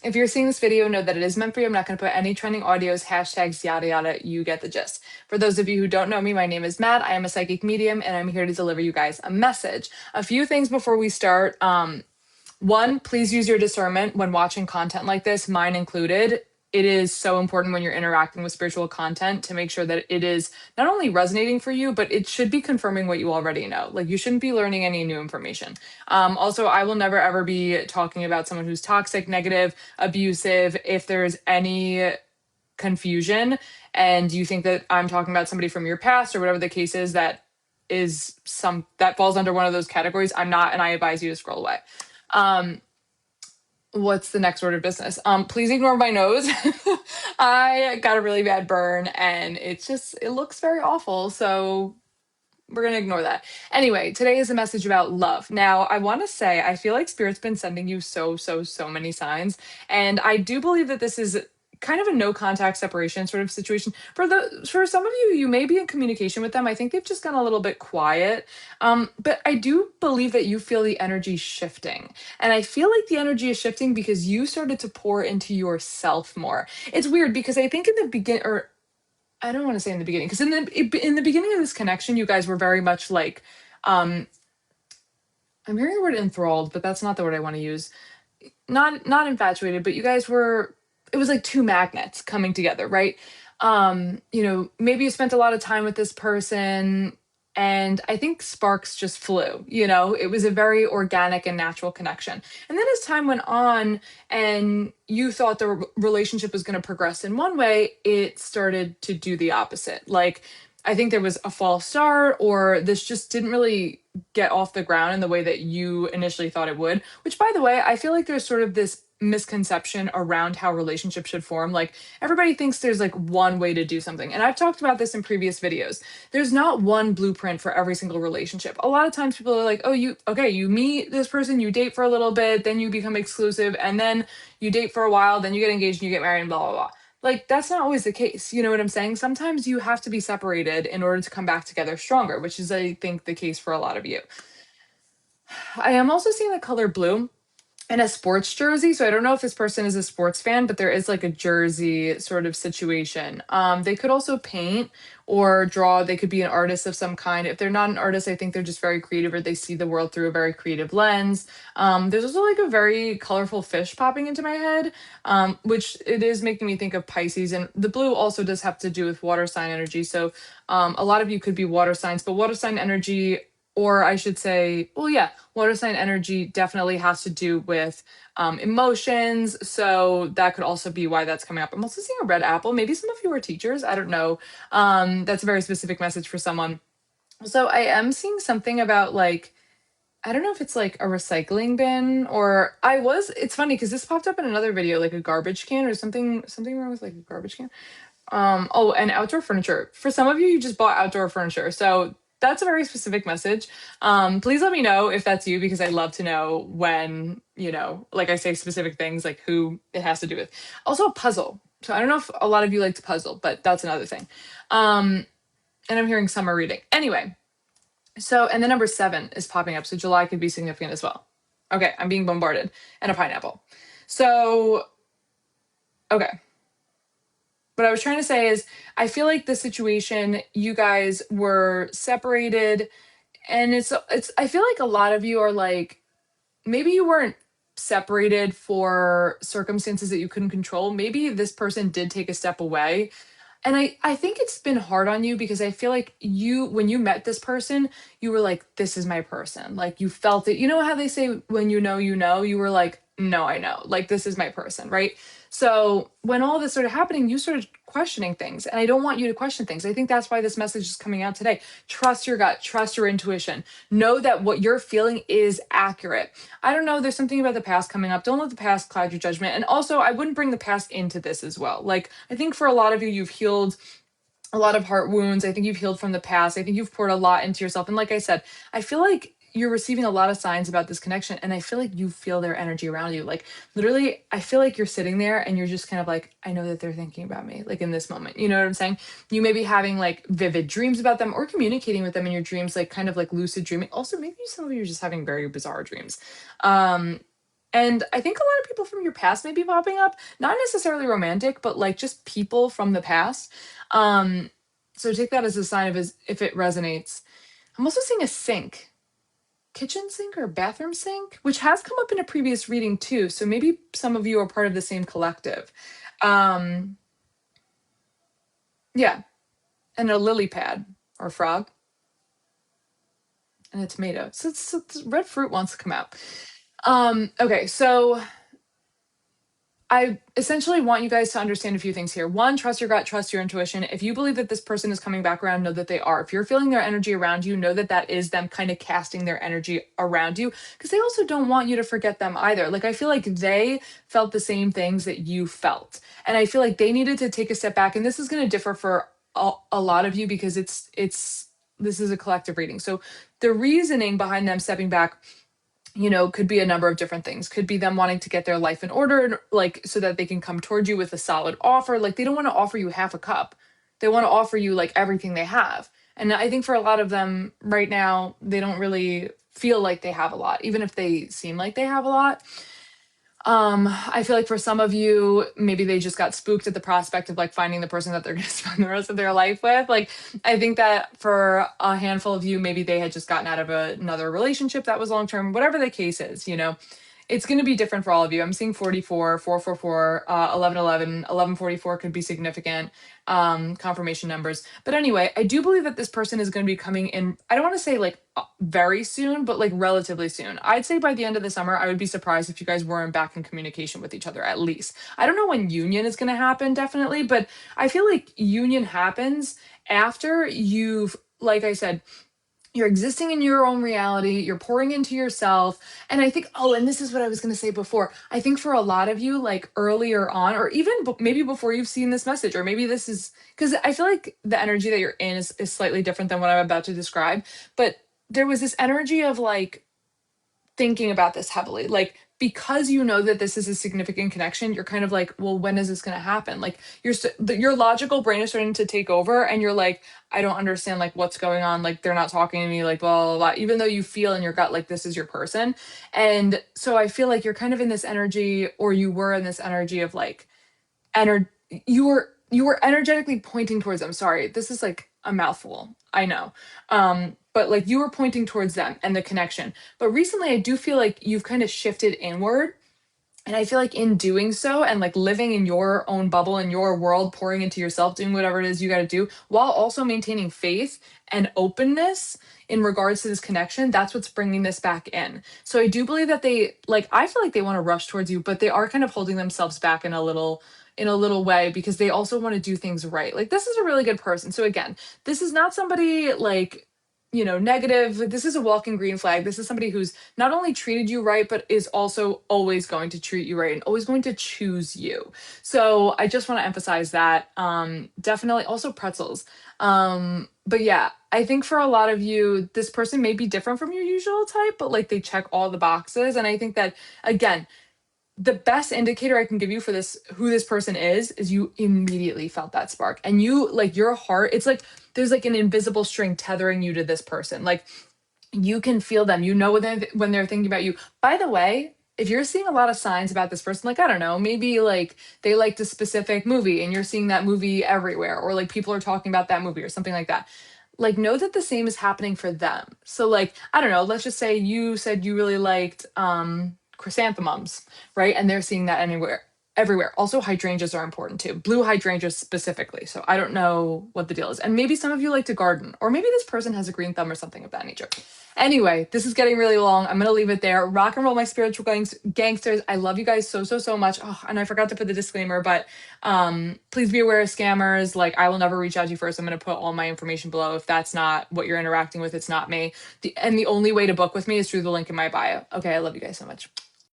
If you're seeing this video, know that it is meant for you. I'm not going to put any trending audios, hashtags, yada, yada. You get the gist. For those of you who don't know me, my name is Matt. I am a psychic medium, and I'm here to deliver you guys a message. A few things before we start. One, please use your discernment when watching content like this, mine included. It is so important when you're interacting with spiritual content to make sure that it is not only resonating for you, but it should be confirming what you already know. Like, you shouldn't be learning any new information. Also, I will never ever be talking about someone who's toxic, negative, abusive. If there's any confusion and you think that I'm talking about somebody from your past or whatever the case that falls under one of those categories, I'm not, and I advise you to scroll away. What's the next order of business? Please ignore my nose. I got a really bad burn and it looks very awful. So we're going to ignore that. Anyway, today is a message about love. Now, I want to say, I feel like Spirit's been sending you so many signs. And I do believe that this is kind of a no contact separation sort of situation. For some of you, you may be in communication with them. I think they've just gone a little bit quiet. But I do believe that you feel the energy shifting. And I feel like the energy is shifting because you started to pour into yourself more. It's weird because I think in the beginning, or I don't want to say in the beginning, because in the beginning of this connection, you guys were very much like, I'm hearing the word enthralled, but that's not the word I want to use. Not infatuated, but you guys were. It was like two magnets coming together, right? Maybe you spent a lot of time with this person, and I think sparks just flew. It was a very organic and natural connection. And then as time went on, and you thought the relationship was going to progress in one way, it started to do the opposite. Like, I think there was a false start, or this just didn't really get off the ground in the way that you initially thought it would. Which, by the way, I feel like there's sort of this misconception around how relationships should form. Like, everybody thinks there's like one way to do something. And I've talked about this in previous videos. There's not one blueprint for every single relationship. A lot of times people are like, oh, you meet this person, you date for a little bit, then you become exclusive, and then you date for a while, then you get engaged and you get married and blah, blah, blah. Like, that's not always the case. You know what I'm saying? Sometimes you have to be separated in order to come back together stronger, which is, I think, the case for a lot of you. I am also seeing the color blue in a sports jersey. So I don't know if this person is a sports fan, but there is like a jersey sort of situation. They could also paint or draw. They could be an artist of some kind. If they're not an artist, I think they're just very creative, or they see the world through a very creative lens. There's also like a very colorful fish popping into my head, which it is making me think of Pisces. And the blue also does have to do with water sign energy. So a lot of you could be water signs, but water sign energy, or I should say, well, yeah, water sign energy definitely has to do with emotions. So that could also be why that's coming up. I'm also seeing a red apple. Maybe some of you are teachers. I don't know. That's a very specific message for someone. So I am seeing something about, like, I don't know if it's like a recycling bin, or it's funny because this popped up in another video, like a garbage can or something wrong with like a garbage can. And outdoor furniture. For some of you, you just bought outdoor furniture. So that's a very specific message. Please let me know if that's you, because I love to know when, like I say specific things, like who it has to do with. Also a puzzle. So I don't know if a lot of you like to puzzle, but that's another thing. And I'm hearing summer reading. Anyway, so, and the number 7 is popping up. So July could be significant as well. Okay, I'm being bombarded. And a pineapple. So, okay. What I was trying to say is, I feel like the situation, you guys were separated, and I feel like a lot of you are like, maybe you weren't separated for circumstances that you couldn't control. Maybe this person did take a step away. And I think it's been hard on you, because I feel like when you met this person, you were like, this is my person. Like, you felt it. You know how they say, when you were like, no, I know, like, this is my person, right? So when all this started happening, you started questioning things. And I don't want you to question things. I think that's why this message is coming out today. Trust your gut, trust your intuition. Know that what you're feeling is accurate. I don't know, there's something about the past coming up. Don't let the past cloud your judgment. And also, I wouldn't bring the past into this as well. Like, I think for a lot of you, you've healed a lot of heart wounds. I think you've healed from the past. I think you've poured a lot into yourself. And like I said, I feel like you're receiving a lot of signs about this connection, and I feel like you feel their energy around you. Like, literally, I feel like you're sitting there and you're just kind of like, I know that they're thinking about me, like, in this moment. You know what I'm saying? You may be having like vivid dreams about them, or communicating with them in your dreams, like kind of like lucid dreaming. Also, maybe some of you are just having very bizarre dreams. And I think a lot of people from your past may be popping up, not necessarily romantic, but like just people from the past. Um, so take that as a sign of if it resonates. I'm also seeing a sink, kitchen sink or bathroom sink, which has come up in a previous reading too. So maybe some of you are part of the same collective. Um, yeah, and a lily pad or frog and a tomato. So it's red fruit wants to come out. Okay, so I essentially want you guys to understand a few things here. One, trust your gut, trust your intuition. If you believe that this person is coming back around, know that they are. If you're feeling their energy around you, know that that is them kind of casting their energy around you because they also don't want you to forget them either. Like, I feel like they felt the same things that you felt. And I feel like they needed to take a step back. And this is going to differ for a lot of you because this is a collective reading. So the reasoning behind them stepping back, could be a number of different things. Could be them wanting to get their life in order, like so that they can come toward you with a solid offer. Like they don't want to offer you half a cup. They want to offer you like everything they have. And I think for a lot of them right now, they don't really feel like they have a lot, even if they seem like they have a lot. I feel like for some of you, maybe they just got spooked at the prospect of like finding the person that they're going to spend the rest of their life with. Like, I think that for a handful of you, maybe they had just gotten out of another relationship that was long term, whatever the case is, it's going to be different for all of you. I'm seeing 44, 444, 1111, 1144 could be significant confirmation numbers. But anyway, I do believe that this person is going to be coming in. I don't want to say like very soon, but like relatively soon. I'd say by the end of the summer, I would be surprised if you guys weren't back in communication with each other at least. I don't know when union is going to happen, definitely, but I feel like union happens after you've, like I said, you're existing in your own reality, you're pouring into yourself. And I think, oh, and this is what I was going to say before. I think for a lot of you, like earlier on, or even maybe before you've seen this message, or maybe this is because I feel like the energy that you're in is slightly different than what I'm about to describe. But there was this energy of like, thinking about this heavily. Like, because you know that this is a significant connection, you're kind of like, well, when is this going to happen? Like, your logical brain is starting to take over, and you're like, I don't understand, like, what's going on. Like, they're not talking to me, like, blah, blah, blah, even though you feel in your gut like this is your person. And so I feel like you're kind of in this energy, or you were in this energy of like, ener- you were energetically pointing towards them. Sorry, this is like a mouthful, I know. But like you were pointing towards them and the connection. But recently I do feel like you've kind of shifted inward, and I feel like in doing so and like living in your own bubble, in your world, pouring into yourself, doing whatever it is you got to do, while also maintaining faith and openness in regards to this connection, that's what's bringing this back in. So I do believe that I feel like they want to rush towards you, but they are kind of holding themselves back in a little way because they also want to do things right. Like, this is a really good person. So again, this is not somebody like, negative. This is a walking green flag. This is somebody who's not only treated you right, but is also always going to treat you right and always going to choose you. So I just want to emphasize that. Definitely also pretzels. But yeah, I think for a lot of you, this person may be different from your usual type, but like they check all the boxes. And I think that, again, the best indicator I can give you for this, who this person is you immediately felt that spark. And you, like, your heart, it's like there's like an invisible string tethering you to this person. Like, you can feel them, when they're thinking about you. By the way, if you're seeing a lot of signs about this person, like, I don't know, maybe like they liked a specific movie and you're seeing that movie everywhere, or like people are talking about that movie or something like that, like, know that the same is happening for them. So like, I don't know, let's just say you said you really liked chrysanthemums, right? And they're seeing that everywhere. Also, hydrangeas are important too. Blue hydrangeas specifically. So I don't know what the deal is. And maybe some of you like to garden, or maybe this person has a green thumb or something of that nature. Anyway, this is getting really long. I'm going to leave it there. Rock and roll, my spiritual gangsters. I love you guys so, so, so much. Oh, and I forgot to put the disclaimer, but please be aware of scammers. Like, I will never reach out to you first. I'm going to put all my information below. If that's not what you're interacting with, it's not me. And the only way to book with me is through the link in my bio. Okay, I love you guys so much.